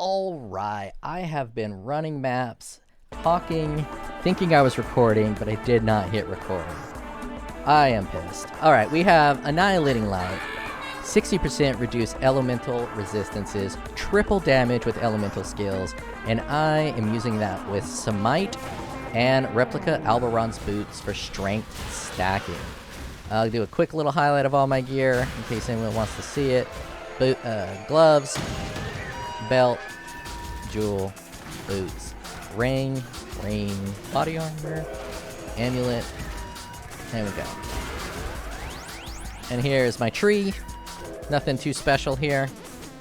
Alright, I have been running maps, talking, thinking I was recording, but I did not hit record. I am pissed. Alright, we have Annihilating Light, 60% reduced elemental resistances, triple damage with elemental skills, and I am using that with Smite and Replica Alberon's boots for strength stacking. I'll do a quick little highlight of all my gear in case anyone wants to see it. Gloves, belt, jewel, boots, ring, body armor, amulet. There we go. And here's my tree. Nothing too special here.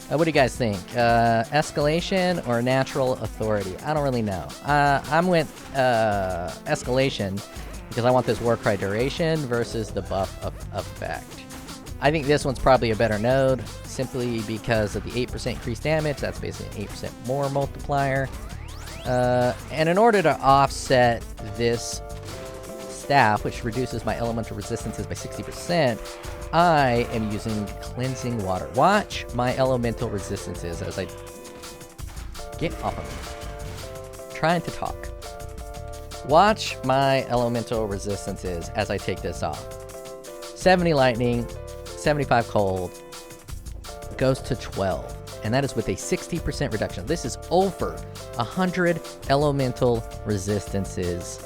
What do you guys think? Escalation or natural authority? I don't really know. I'm with escalation because I want this Warcry duration versus the buff effect. I think this one's probably a better node, simply because of the 8% increased damage. That's basically an 8% more multiplier. And in order to offset this staff, which reduces my elemental resistances by 60%, I am using Cleansing Water. Watch my elemental resistances as I get off of me. Trying to talk. Watch my elemental resistances as I take this off. 70 lightning, 75 cold, goes to 12, and that is with a 60% reduction. This is over 100 elemental resistances.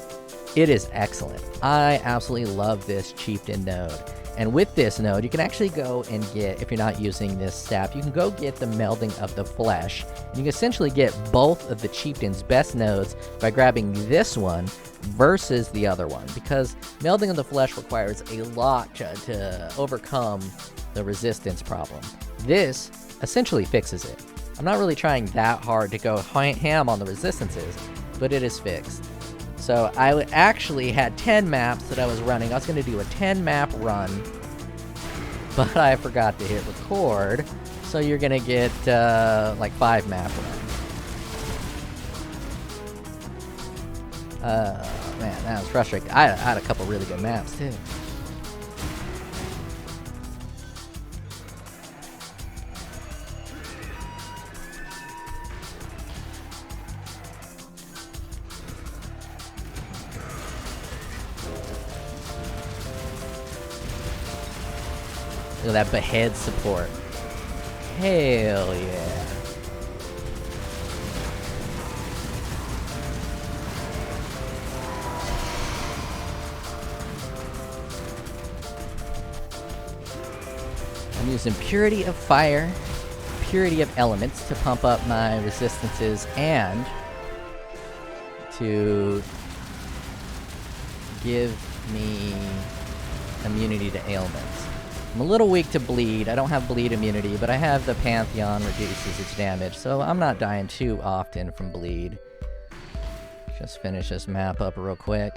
It is excellent. I absolutely love this Chieftain node. And with this node, you can actually go and get, if you're not using this staff, you can go get the Melding of the Flesh. And you can essentially get both of the Chieftain's best nodes by grabbing this one versus the other one, because Melding of the Flesh requires a lot to overcome the resistance problem. This essentially fixes it. I'm not really trying that hard to go ham on the resistances, but it is fixed. So I actually had 10 maps that I was running. I was going to do a 10 map run, but I forgot to hit record. So you're going to get like 5 map runs. Man, that was frustrating. I had a couple really good maps too. Look at that behead support. Hell yeah. I'm using Purity of Fire, Purity of Elements to pump up my resistances and to give me immunity to ailments. I'm a little weak to bleed. I don't have bleed immunity, but I have the Pantheon reduces its damage, so I'm not dying too often from bleed. Just finish this map up real quick.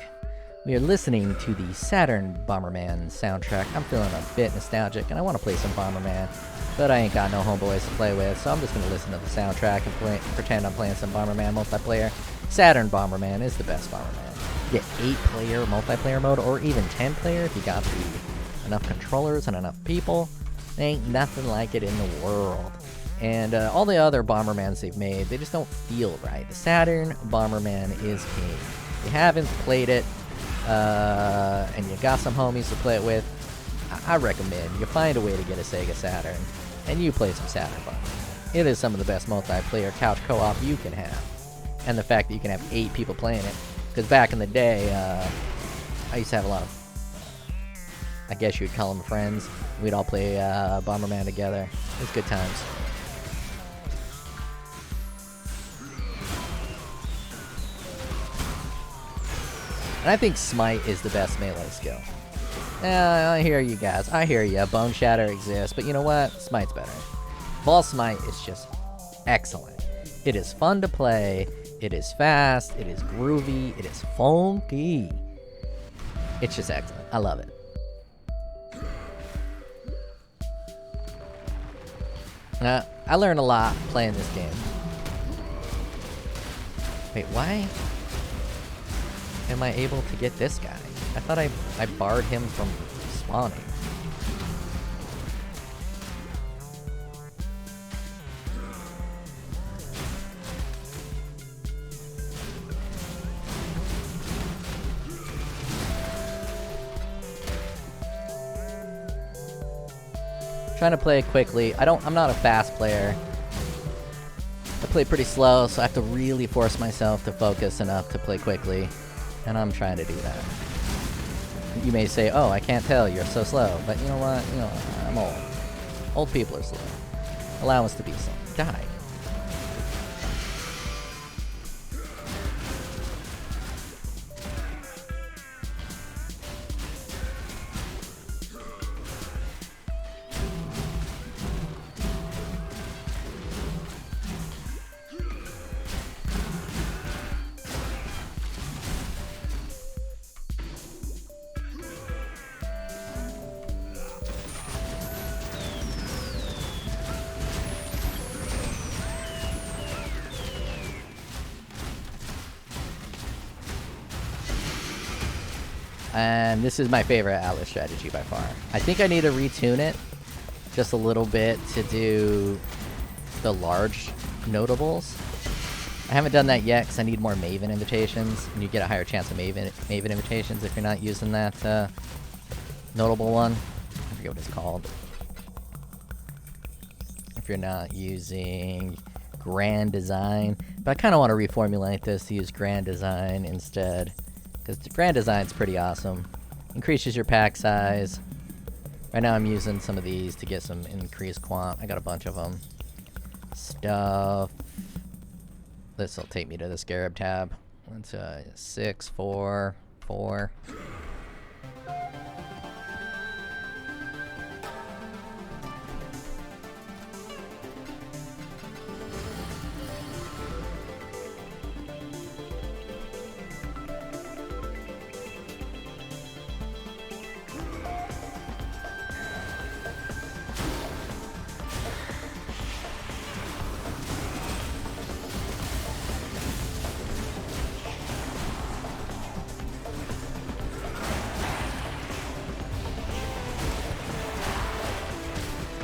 We are listening to the Saturn Bomberman soundtrack. I'm feeling a bit nostalgic, and I want to play some Bomberman, but I ain't got no homeboys to play with, so I'm just going to listen to the soundtrack and pretend I'm playing some Bomberman multiplayer. Saturn Bomberman is the best Bomberman. You get 8-player multiplayer mode, or even 10-player if you got enough controllers and enough people. There ain't nothing like it in the world. And all the other Bombermans they've made, they just don't feel right. The Saturn Bomberman is king. If you haven't played it, and you got some homies to play it with, I recommend you find a way to get a Sega Saturn, and you play some Saturn Bomberman. It is some of the best multiplayer couch co-op you can have. And the fact that you can have 8 people playing it. Because back in the day, I used to have a lot of, I guess you would call them friends. We'd all play Bomberman together. It was good times. And I think Smite is the best melee skill. I hear you guys. I hear you. Bone Shatter exists, but you know what? Smite's better. Ball Smite is just excellent. It is fun to play. It is fast. It is groovy. It is funky. It's just excellent. I love it. I learned a lot playing this game. Wait, why am I able to get this guy? I thought I barred him from spawning. Trying to play quickly. I'm not a fast player. I play pretty slow, so I have to really force myself to focus enough to play quickly. And I'm trying to do that. You may say, oh, I can't tell, you're so slow. But you know what? You know, I'm old. Old people are slow. Allow us to be slow. Die. And this is my favorite Atlas strategy by far. I think I need to retune it just a little bit to do the large notables. I haven't done that yet because I need more Maven invitations, and you get a higher chance of Maven invitations if you're not using that notable one. I forget what it's called. If you're not using Grand Design. But I kind of want to reformulate this to use Grand Design instead. Because the Grand Design's pretty awesome. Increases your pack size. Right now I'm using some of these to get some increased quant. I got a bunch of them. Stuff. This will take me to the Scarab tab. That's 6, 4, 4.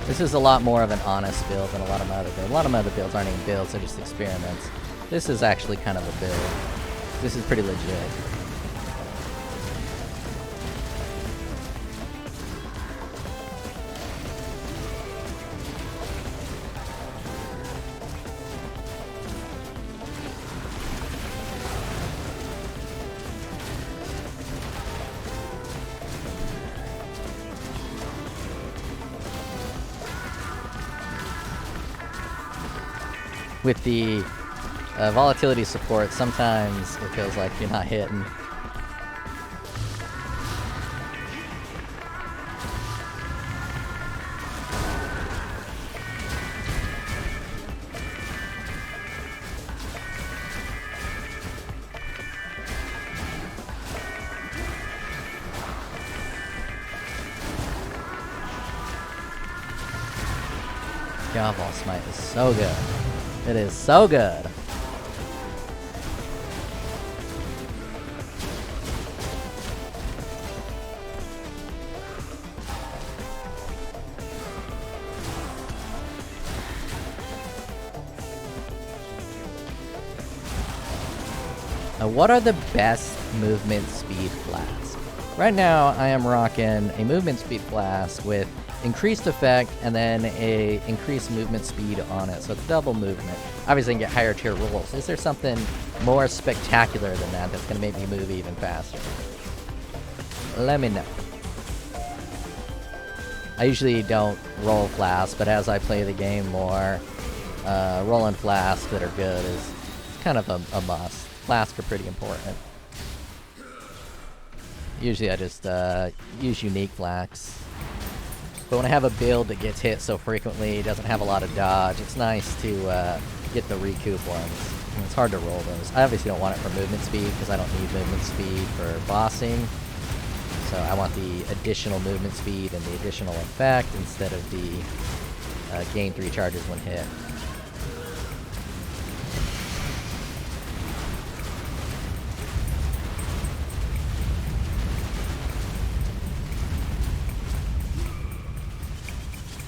This is a lot more of an honest build than a lot of my other builds. A lot of my other builds aren't even builds, they're just experiments. This is actually kind of a build. This is pretty legit. With the volatility support, sometimes it feels like you're not hitting. Godball Smite is so good. It is so good. Now, what are the best movement speed flasks? Right now, I am rocking a movement speed flask with increased effect and then a increased movement speed on it, so it's double movement. Obviously, I can get higher tier rolls. Is there something more spectacular than that that's going to make me move even faster? Let me know. I usually don't roll flasks, but as I play the game more, rolling flasks that are good is kind of a must. Flasks are pretty important. Usually I just use unique flasks. But when I have a build that gets hit so frequently, doesn't have a lot of dodge, it's nice to get the recoup ones. And it's hard to roll those. I obviously don't want it for movement speed, because I don't need movement speed for bossing. So I want the additional movement speed and the additional effect instead of the gain 3 charges when hit.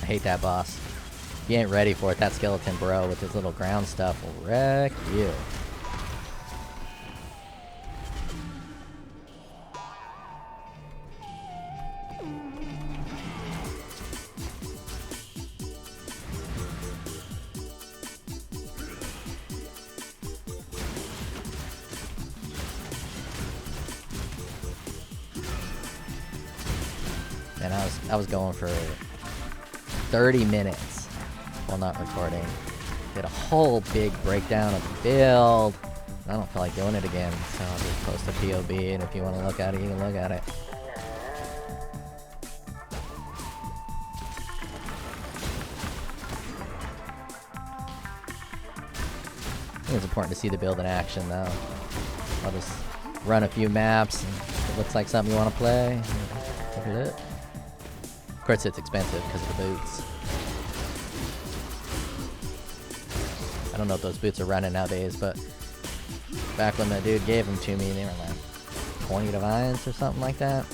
I hate that boss. If you ain't ready for it, that skeleton bro with his little ground stuff will wreck you. And I was going for 30 minutes while not recording. Did a whole big breakdown of the build. I don't feel like doing it again, so I'll just post a POB, and if you want to look at it, you can look at it. I think it's important to see the build in action, though. I'll just run a few maps, and if it looks like something you want to play, take a look. Of course, it's expensive because of the boots. I don't know if those boots are running nowadays, but back when the dude gave them to me, they were like 20 divines or something like that.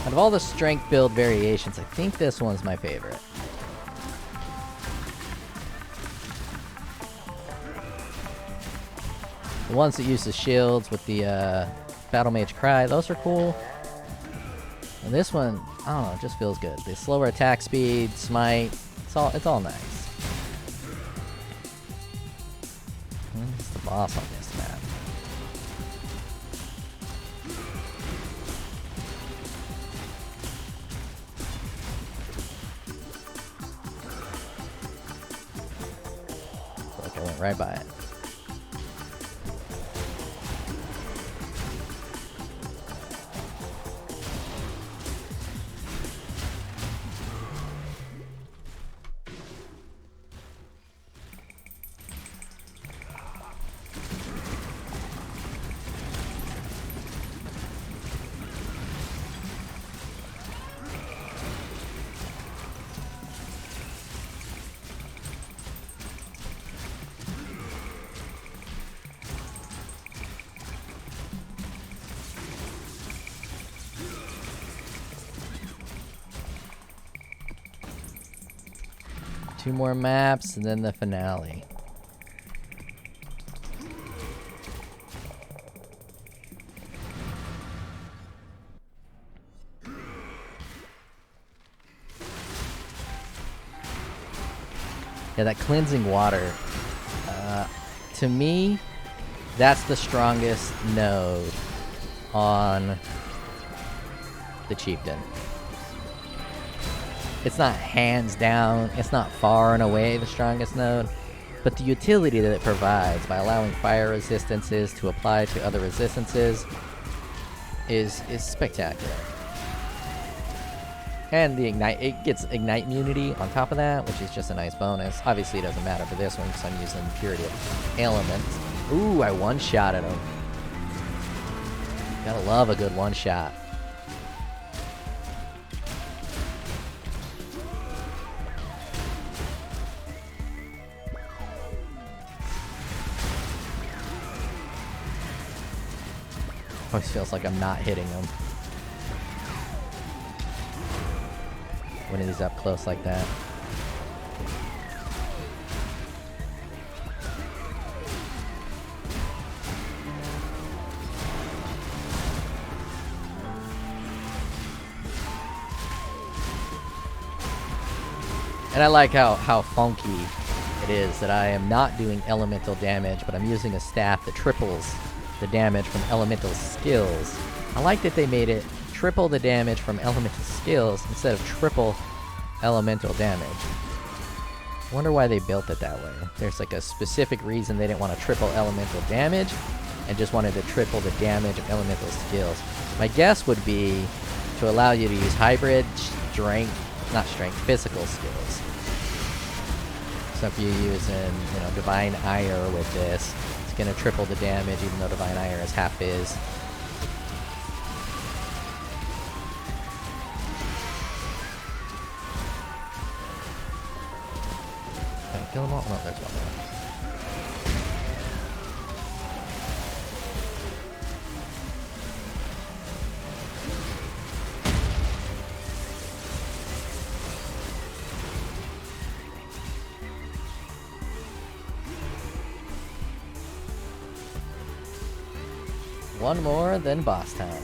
Out of all the strength build variations, I think this one's my favorite. The ones that use the shields with the Battle Mage Cry, those are cool. And this one, I don't know, it just feels good. The slower attack speed, smite, it's all nice. Who's the boss on this map? I went right by it. Two more maps and then the finale. Yeah, that cleansing water. To me, that's the strongest node on the Chieftain. It's not hands down, it's not far and away the strongest node, but the utility that it provides by allowing fire resistances to apply to other resistances is spectacular. And the ignite, it gets ignite immunity on top of that, which is just a nice bonus. Obviously it doesn't matter for this one because I'm using Purity of Elements. Ooh, I one-shotted him. Gotta love a good one-shot. Always feels like I'm not hitting him when he's up close like that. And I like how funky it is that I am not doing elemental damage, but I'm using a staff that triples the damage from elemental skills. I like that they made it triple the damage from elemental skills instead of triple elemental damage. I wonder why they built it that way. There's like a specific reason they didn't want to triple elemental damage and just wanted to triple the damage of elemental skills. My guess would be to allow you to use hybrid physical skills. So if you're using, Divine Ire with this, it's gonna triple the damage even though Divine Ire is half his. Can I kill them all? No, there's one more. One more, then boss time.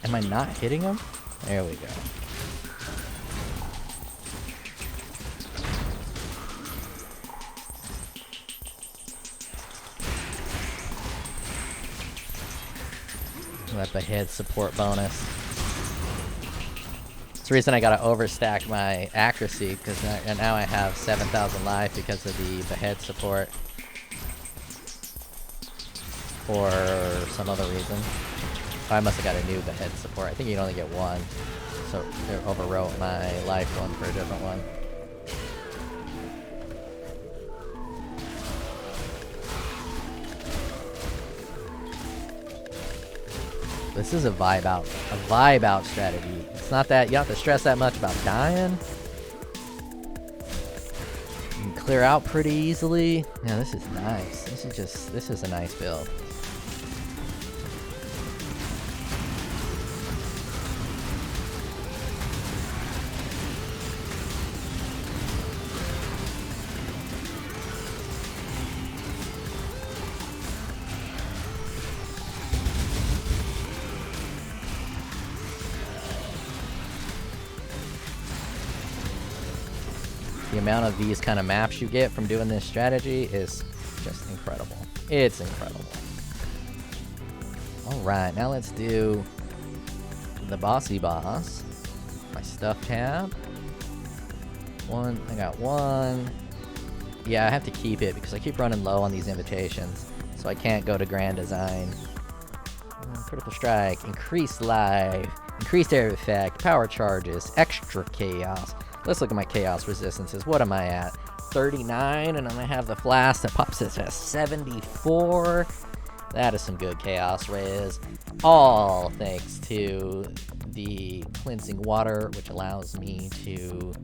Am I not hitting him? There we go. Let the head support bonus. It's the reason I gotta overstack my accuracy, because now I have 7,000 life because of the head support. For some other reason. I must have got a new behead support. I think you can only get one. So it overwrote my life one for a different one. This is a vibe out strategy. It's not that you don't have to stress that much about dying. You can clear out pretty easily. Yeah, this is nice. This is a nice build. The amount of these kind of maps you get from doing this strategy is just incredible. It's incredible. Alright, now let's do the bossy boss. My stuff tab. I got one. Yeah, I have to keep it because I keep running low on these invitations. So I can't go to grand design. Critical strike, increased life, increased area effect, power charges, extra chaos. Let's look at my chaos resistances. What am I at? 39, and I'm gonna have the flask that pops this at 74. That is some good chaos res. All thanks to the cleansing water, which allows me to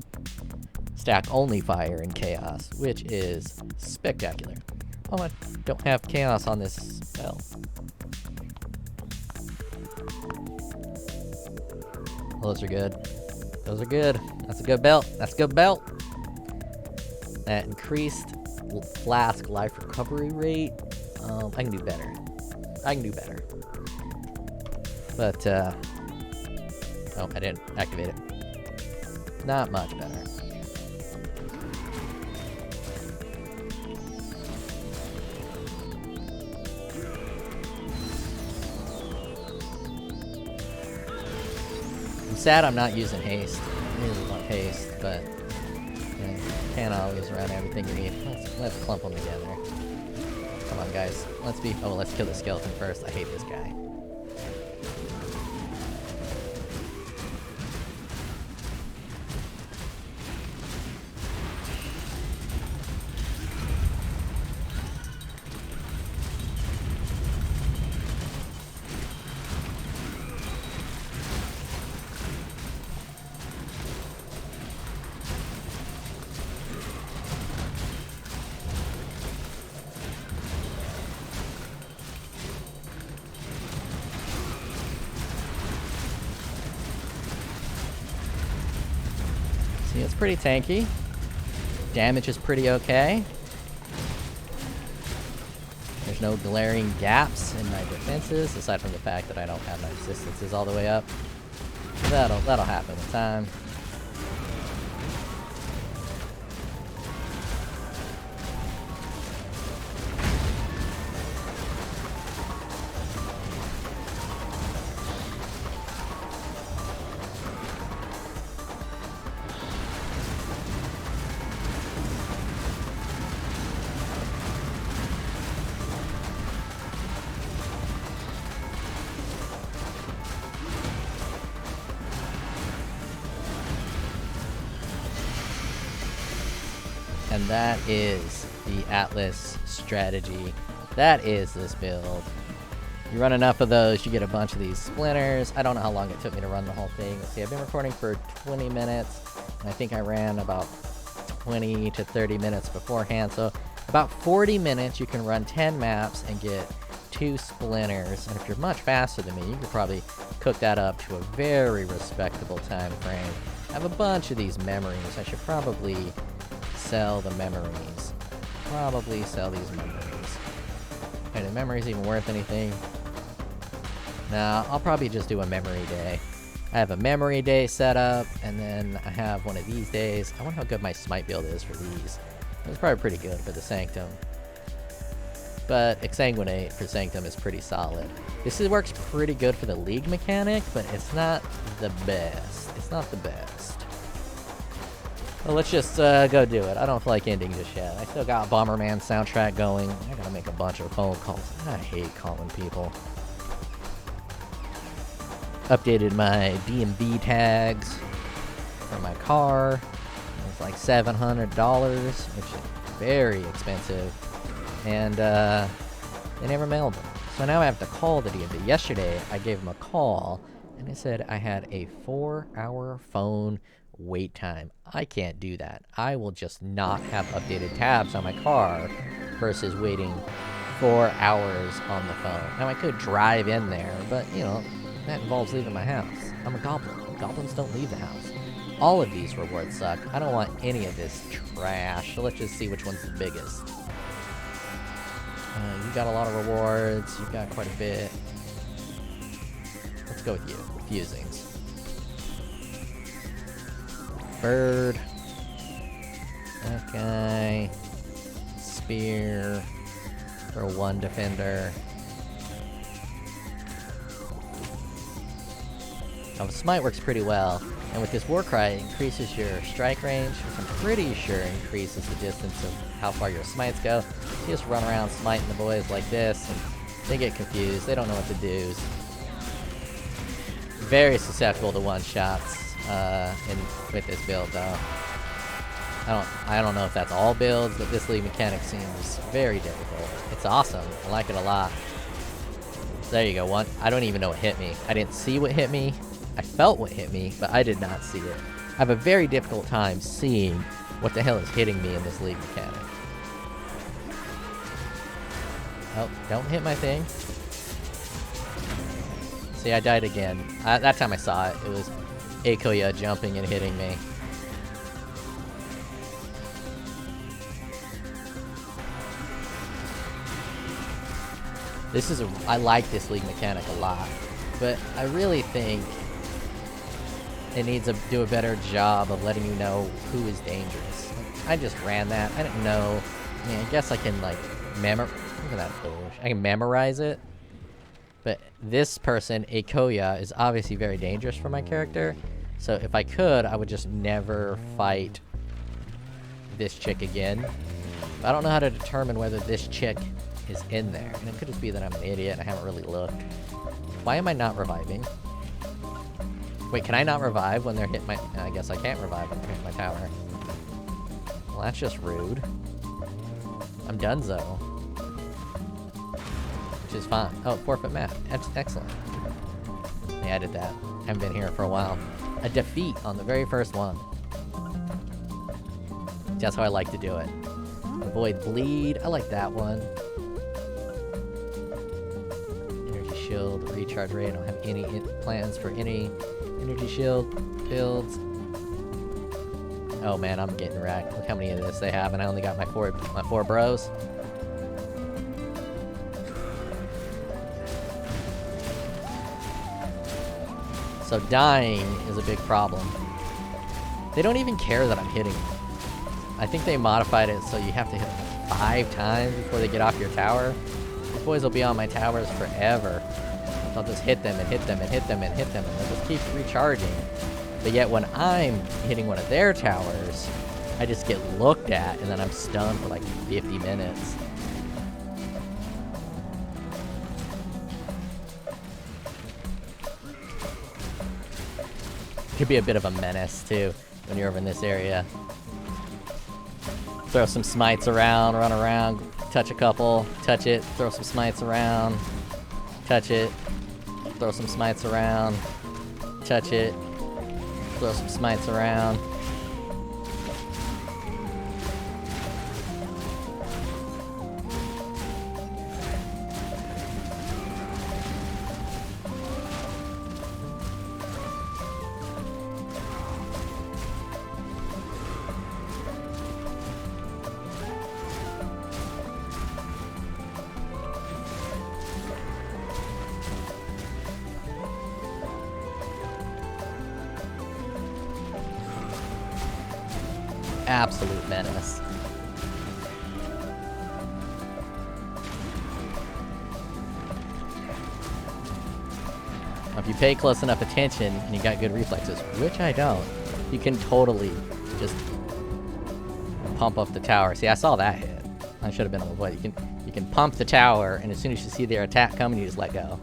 stack only fire and chaos, which is spectacular. Oh, I don't have chaos on this spell. Those are good. Those are good. That's a good belt. That's a good belt. That increased flask life recovery rate. I can do better. I can do better. But, oh, I didn't activate it. Not much better. I'm sad I'm not using haste. I really want haste, but you can't always run everything you need. Let's clump them together. Come on, guys. Let's kill the skeleton first. I hate this guy. See, it's pretty tanky. Damage is pretty okay. There's no glaring gaps in my defenses, aside from the fact that I don't have my resistances all the way up. That'll happen with time. and that is the Atlas strategy. That is this build. You run enough of those, you get a bunch of these splinters. I don't know how long it took me to run the whole thing. Let's see, I've been recording for 20 minutes, and I think I ran about 20 to 30 minutes beforehand, so about 40 minutes you can run 10 maps and get 2 splinters, and if you're much faster than me, you could probably cook that up to a very respectable time frame. I have a bunch of these memories. I should probably sell the memories. Probably sell these memories. Are the memories even worth anything? Nah, I'll probably just do a memory day. I have a memory day set up, and then I have one of these days. I wonder how good my smite build is for these. It's probably pretty good for the Sanctum. But Exsanguinate for Sanctum is pretty solid. This works pretty good for the League mechanic, but it's not the best. It's not the best. Well, let's just go do it. I don't feel like ending just yet. I still got Bomberman soundtrack going. I gotta make a bunch of phone calls. I hate calling people. Updated my DMV tags for my car. It's like $700, which is very expensive. And they never mailed them. So now I have to call the DMV. Yesterday, I gave them a call, and it said I had a 4-hour phone wait time. I can't do that. I will just not have updated tabs on my car versus waiting 4 hours on the phone. Now, I could drive in there, but, you know, that involves leaving my house. I'm a goblin. Goblins don't leave the house. All of these rewards suck. I don't want any of this trash, so let's just see which one's the biggest. You got a lot of rewards. You've got quite a bit. Let's go with you. Fusings. Bird. That guy. Spear. For 1 defender. Now, Smite works pretty well. And with this Warcry, it increases your strike range, which I'm pretty sure increases the distance of how far your smites go. You just run around smiting the boys like this, and they get confused. They don't know what to do. Very susceptible to one-shots with this build, though. I don't know if that's all builds, but this League mechanic seems very difficult. It's awesome. I like it a lot. So there you go. One. I don't even know what hit me. I didn't see what hit me. I felt what hit me, but I did not see it. I have a very difficult time seeing what the hell is hitting me in this League mechanic. Oh, don't hit my thing. See, I died again. That time I saw it. It was Akoya jumping and hitting me. I like this League mechanic a lot, but I really think it needs to do a better job of letting you know who is dangerous. I just ran that. I didn't know. I mean, I guess I can, like, look at that bush. I can memorize it. But this person, Akoya, is obviously very dangerous for my character. So if I could, I would just never fight this chick again. But I don't know how to determine whether this chick is in there. And it could just be that I'm an idiot and I haven't really looked. Why am I not reviving? Wait, can I not revive when they're hitting my... I guess I can't revive when they're hitting my tower. Well, that's just rude. I'm donezo. Which is fine. Oh, forfeit map. That's excellent. They added that. Haven't been here for a while. A defeat on the very first one. That's how I like to do it. Avoid bleed. I like that one. Energy shield, recharge rate. I don't have any plans for any energy shield builds. Oh man, I'm getting wrecked. Look how many of this they have, and I only got my four bros. So dying is a big problem. They don't even care that I'm hitting them. I think they modified it so you have to hit them 5 times before they get off your tower. These boys will be on my towers forever. I'll just hit them and hit them and hit them and hit them, and they'll just keep recharging. But yet when I'm hitting one of their towers, I just get looked at, and then I'm stunned for like 50 minutes. Could be a bit of a menace, too, when you're over in this area. Throw some smites around, run around, touch a couple, touch it, throw some smites around, touch it, throw some smites around, touch it, throw some smites around. Absolute menace. If you pay close enough attention and you got good reflexes, which I don't, you can totally just pump up the tower. See, I saw that hit. I should have been able to avoid it. You can pump the tower, and as soon as you see their attack coming, you just let go.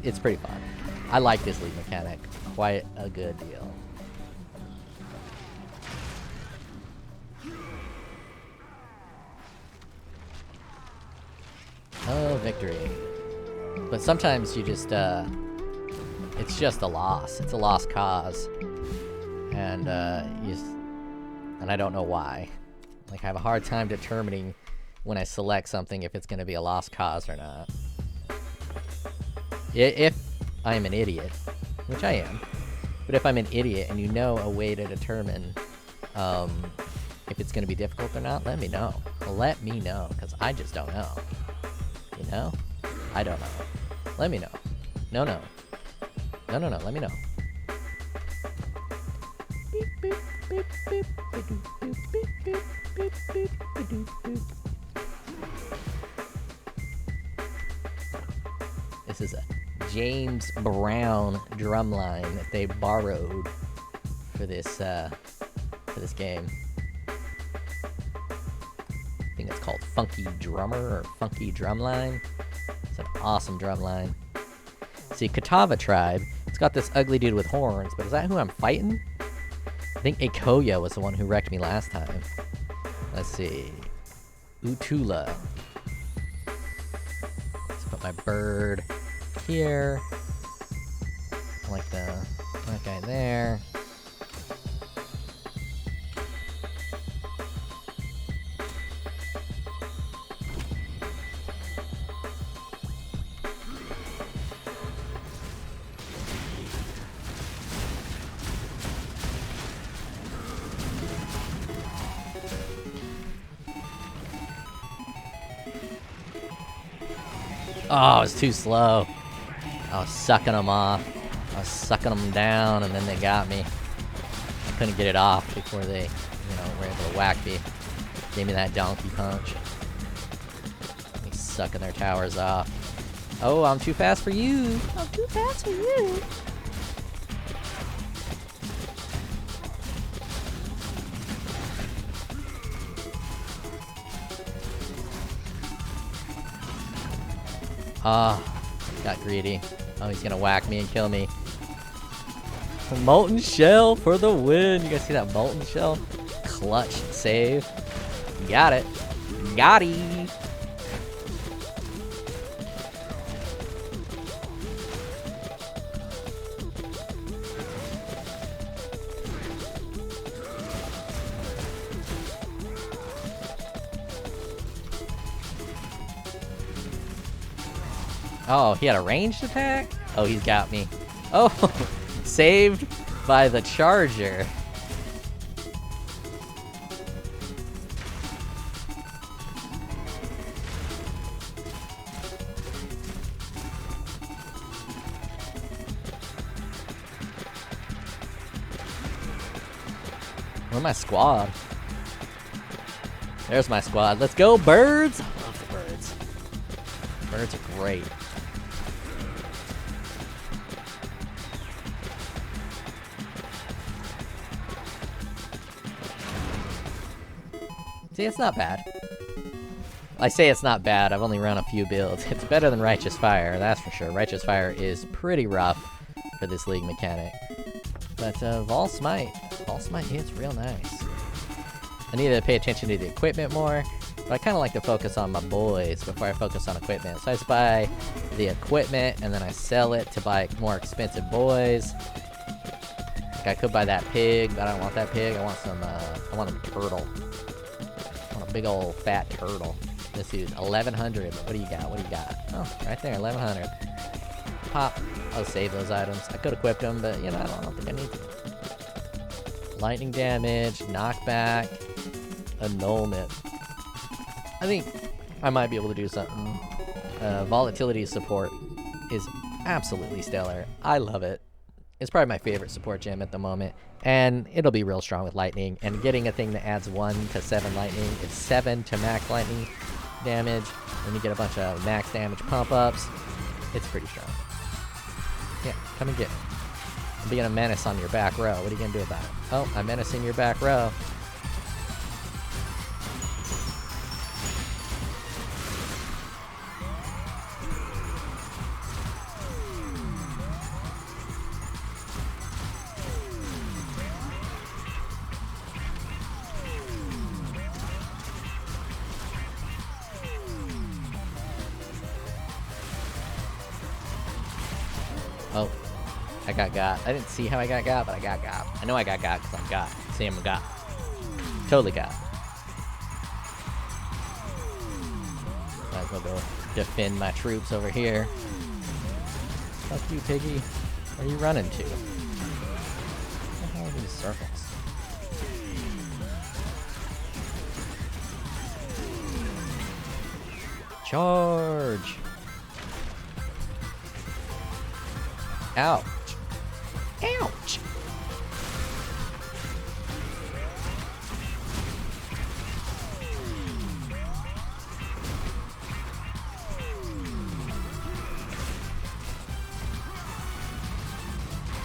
It's pretty fun. I like this league mechanic. Quite a good deal. Oh, victory. But sometimes you just, it's just a loss. It's a lost cause. And, and I don't know why. Like, I have a hard time determining when I select something if it's gonna be a lost cause or not. If I'm an idiot, which I am, but if I'm an idiot and you know a way to determine, if it's gonna be difficult or not, let me know. Let me know, because I just don't know. You know? I don't know. Let me know. No, let me know. This is a James Brown drumline that they borrowed for this game. I think it's called Funky Drummer or Funky Drumline. It's an awesome drumline. See, Katava Tribe, it's got this ugly dude with horns, but is that who I'm fighting? I think Akoya was the one who wrecked me last time. Let's see. Utula. Let's put my bird here. I like that guy there. Oh, it's too slow. I was sucking them off. I was sucking them down, and then they got me. I couldn't get it off before they, were able to whack me. Gave me that donkey punch. He's sucking their towers off. Oh, I'm too fast for you. I'm too fast for you. Ah, got greedy. Oh, he's gonna whack me and kill me. Molten Shell for the win! You guys see that Molten Shell? Clutch save. Got it. Got it! Oh, he had a ranged attack? Oh, he's got me. Oh, saved by the charger. Where's my squad? There's my squad. Let's go, birds! I love the birds. Birds are great. See, it's not bad. I say it's not bad, I've only run a few builds. It's better than Righteous Fire, that's for sure. Righteous Fire is pretty rough for this league mechanic. But Vol Smite hits real nice. I need to pay attention to the equipment more, but I kind of like to focus on my boys before I focus on equipment. So I just buy the equipment, and then I sell it to buy more expensive boys. Like I could buy that pig, but I don't want that pig. I want some, I want a turtle. I want a big old fat turtle. This is 1100. What do you got? What do you got? Oh, right there, 1100. Pop. I'll save those items. I could equip them, but you know, I don't think I need to. Lightning damage, knockback, annulment. I think I might be able to do something. Volatility support is absolutely stellar. I love it. It's probably my favorite support gem at the moment. And it'll be real strong with lightning. And getting a thing that adds 1 to 7 lightning, it's 7 to max lightning damage. Then you get a bunch of max damage pump-ups. It's pretty strong. Yeah, come and get me. I'm being a menace on your back row. What are you gonna do about it? Oh, I'm menacing your back row. Oh, I got. I didn't see how I got, but I got. I know I got because I'm got. See, I'm got. Totally got. Might as well go defend my troops over here. Fuck you, piggy. Where are you running to? What the hell are these circles? Charge! Ouch. Ouch!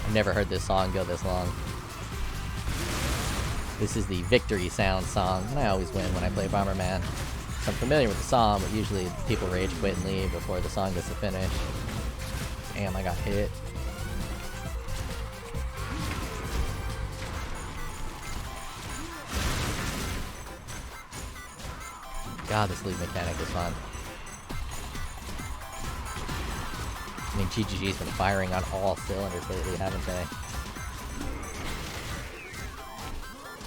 I've never heard this song go this long. This is the victory sound song, and I always win when I play Bomberman. So I'm familiar with the song, but usually people rage quit and leave before the song gets to finish. Damn, I got hit. God, this loot mechanic is fun. I mean, GGG's been firing on all cylinders lately, haven't they?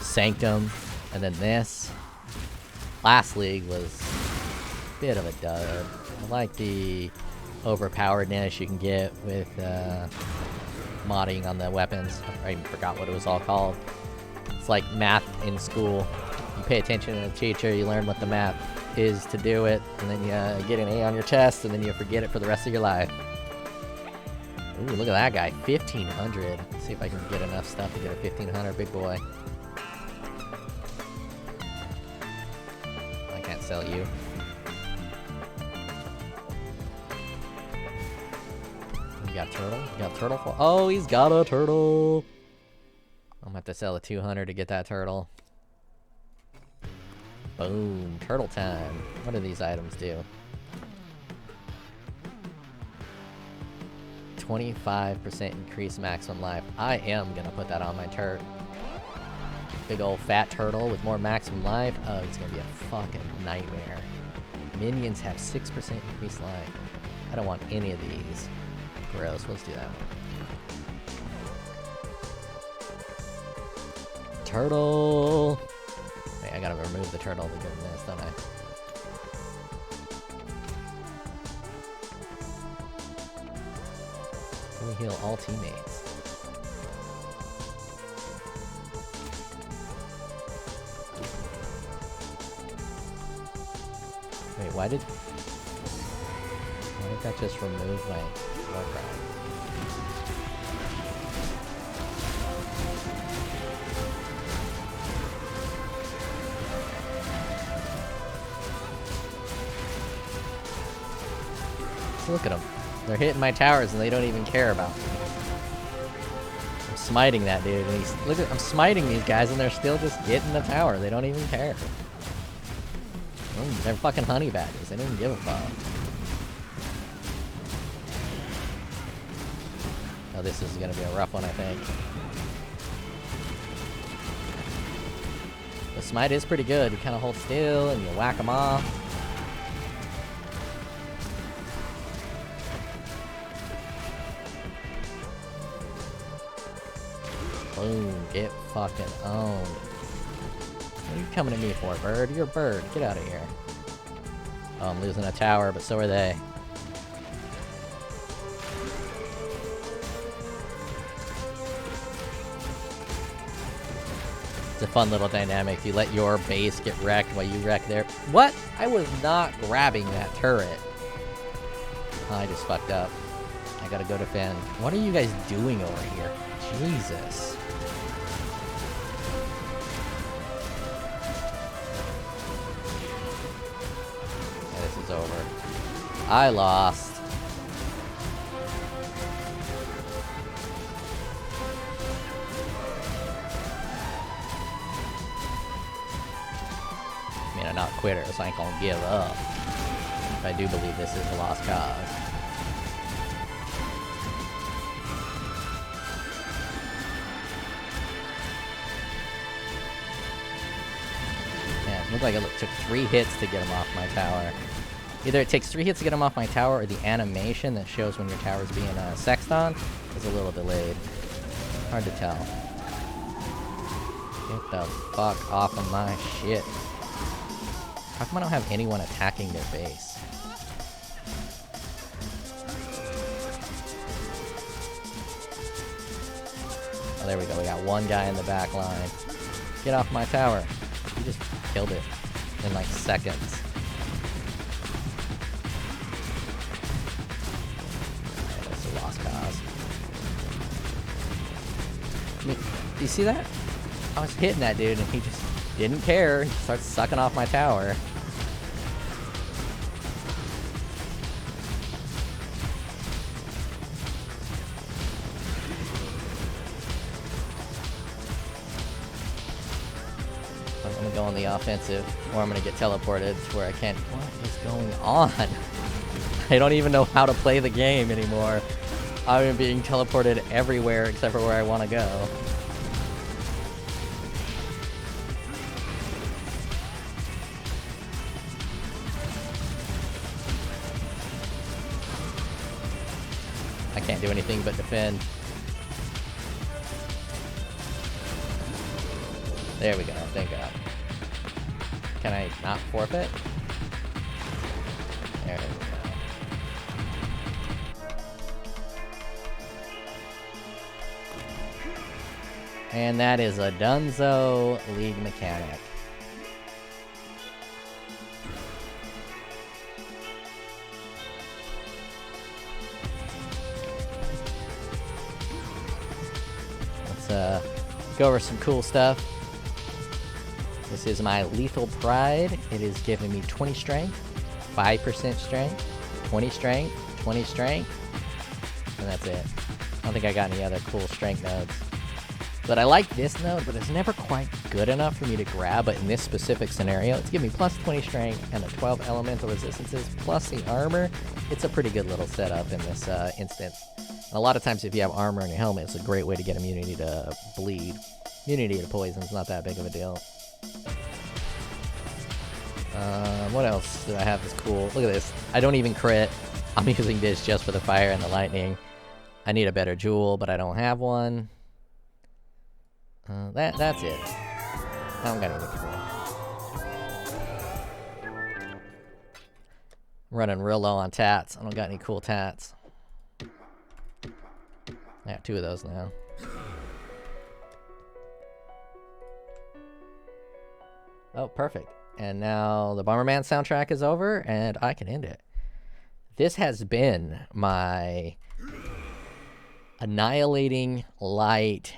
Sanctum, and then this. Last league was a bit of a dud. I like the overpoweredness you can get with modding on the weapons. I even forgot what it was all called. It's like math in school. You pay attention to the teacher, you learn what the math is to do it, and then you get an A on your test, and then you forget it for the rest of your life. Ooh, look at that guy, 1500. Let's see if I can get enough stuff to get a 1500, big boy. I can't sell you. You got a turtle? You got a turtle for— oh, he's got a turtle! I'm gonna have to sell a 200 to get that turtle. Boom, turtle time. What do these items do? 25% increased maximum life. I am gonna put that on my turret. Big old fat turtle with more maximum life. Oh, it's gonna be a fucking nightmare. Minions have 6% increased life. I don't want any of these. Gross, let's do that one. Turtle! Wait, I gotta remove the turtle to give him this, don't I? Can we heal all teammates? Wait, why did that just remove my Warcry? Look at them. They're hitting my towers and they don't even care about me. I'm smiting that dude. And he's— look at— I'm smiting these guys and they're still just getting the tower. They don't even care. They're fucking honey badgers. They don't even give a fuck. Oh, this is gonna be a rough one, I think. The smite is pretty good. You kind of hold still and you whack them off. Boom. Get fucking owned. What are you coming to me for, bird? You're a bird. Get out of here. Oh, I'm losing a tower, but so are they. It's a fun little dynamic. You let your base get wrecked while you wreck their... What? I was not grabbing that turret. Oh, I just fucked up. I gotta go defend. What are you guys doing over here? Jesus. Yeah, this is over. I lost. I mean, I'm not a quitter, so I ain't gonna give up. If I do believe this is a lost cause. Man, it looked like it took 3 hits to get him off my tower. Either it takes 3 hits to get him off my tower, or the animation that shows when your tower's being sexed on is a little delayed. Hard to tell. Get the fuck off of my shit. How come I don't have anyone attacking their base? Oh, there we go. We got one guy in the back line. Get off my tower. You just killed it in like seconds. Yeah, that's a lost cause. I mean, do you see that? I was hitting that dude and he just didn't care. He starts sucking off my tower. I'm gonna go on the offensive, or I'm gonna get teleported to where I can't. What is going on? I don't even know how to play the game anymore. I'm being teleported everywhere except for where I want to go. Can't do anything but defend. There we go, thank God. Can I not forfeit? There we go. And that is a Dunzo League mechanic. Go over some cool stuff. This is my Lethal Pride. It is giving me 20 strength, 5% strength, 20 strength, 20 strength, and that's it. I don't think I got any other cool strength nodes. But I like this node, but it's never quite good enough for me to grab. But in this specific scenario, it's giving me plus 20 strength and the 12 elemental resistances plus the armor. It's a pretty good little setup in this instance. And a lot of times if you have armor on your helmet, it's a great way to get immunity to bleed. Immunity to poison is not that big of a deal. What else do I have that's cool? Look at this. I don't even crit. I'm using this just for the fire and the lightning. I need a better jewel, but I don't have one. That's it. I don't got anything cool. Running real low on tats. I don't got any cool tats. I have 2 of those now. Oh, perfect. And now the Bomberman soundtrack is over, and I can end it. This has been my Annihilating Light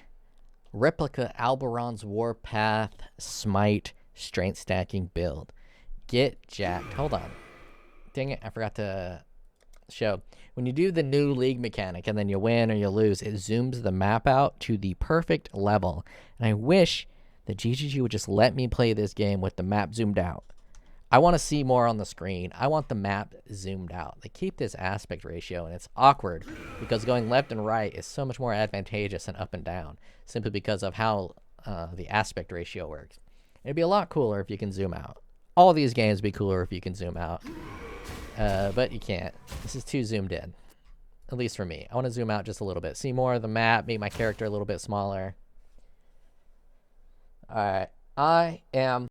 Replica Alberon's Warpath Smite Strength Stacking build. Get jacked. Hold on. Dang it, I forgot to show. When you do the new league mechanic and then you win or you lose, it zooms the map out to the perfect level. And I wish that GGG would just let me play this game with the map zoomed out. I want to see more on the screen. I want the map zoomed out. They keep this aspect ratio, and it's awkward because going left and right is so much more advantageous than up and down, simply because of how the aspect ratio works. It'd be a lot cooler if you can zoom out. All these games would be cooler if you can zoom out. But you can't. This is too zoomed in. At least for me. I want to zoom out just a little bit. See more of the map, make my character a little bit smaller. Alright. I am